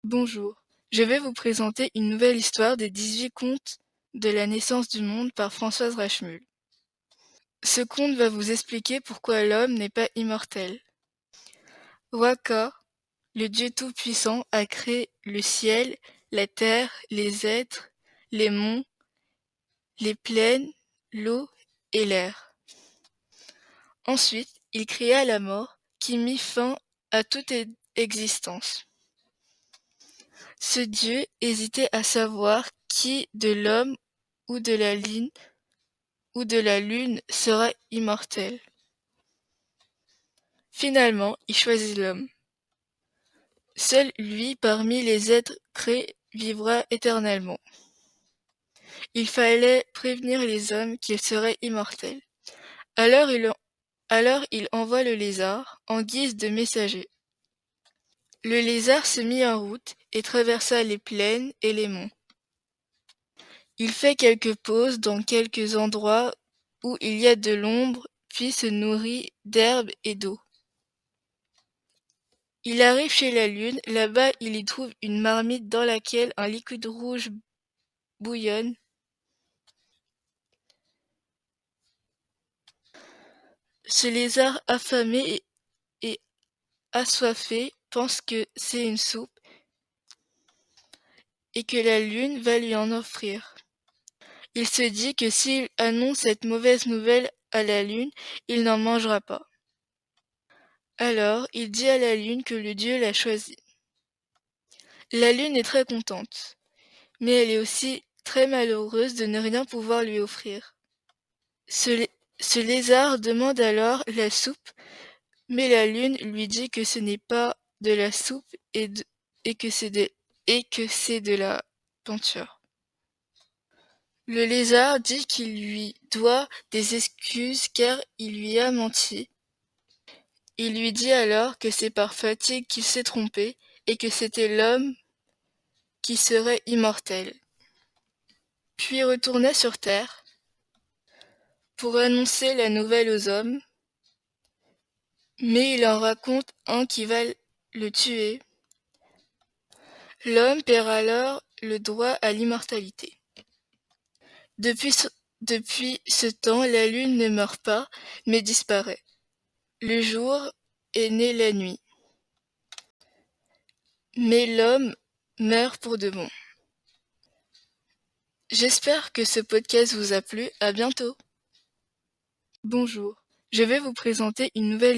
Bonjour, je vais vous présenter une nouvelle histoire des 18 contes de la naissance du monde par Françoise Rachemul. Ce conte va vous expliquer pourquoi l'homme n'est pas immortel. Waka, le Dieu Tout-Puissant, a créé le ciel, la terre, les êtres, les monts, les plaines, l'eau et l'air. Ensuite, il créa la mort qui mit fin à toute existence. Ce Dieu hésitait à savoir qui de l'homme ou de la lune sera immortel. Finalement, il choisit l'homme. Seul lui, parmi les êtres créés, vivra éternellement. Il fallait prévenir les hommes qu'ils seraient immortels. Alors il envoie le lézard en guise de messager. Le lézard se mit en route et traversa les plaines et les monts. Il fait quelques pauses dans quelques endroits où il y a de l'ombre, puis se nourrit d'herbes et d'eau. Il arrive chez la Lune, là-bas il y trouve une marmite dans laquelle un liquide rouge bouillonne. Ce lézard affamé et assoiffé pense que c'est une soupe et que la Lune va lui en offrir. Il se dit que s'il annonce cette mauvaise nouvelle à la Lune, il n'en mangera pas. Alors il dit à la Lune que le Dieu l'a choisi. La Lune est très contente, mais elle est aussi très malheureuse de ne rien pouvoir lui offrir. Ce lézard demande alors la soupe, mais la Lune lui dit que ce n'est pas de la soupe et que c'est de la peinture. Le lézard dit qu'il lui doit des excuses car il lui a menti. Il lui dit alors que c'est par fatigue qu'il s'est trompé et que c'était l'homme qui serait immortel. Puis retourna sur terre pour annoncer la nouvelle aux hommes, mais il en raconte un qui va le tuer. L'homme perd alors le droit à l'immortalité. Depuis ce temps, la lune ne meurt pas, mais disparaît. Le jour est né la nuit. Mais l'homme meurt pour de bon. J'espère que ce podcast vous a plu. À bientôt. Bonjour, je vais vous présenter une nouvelle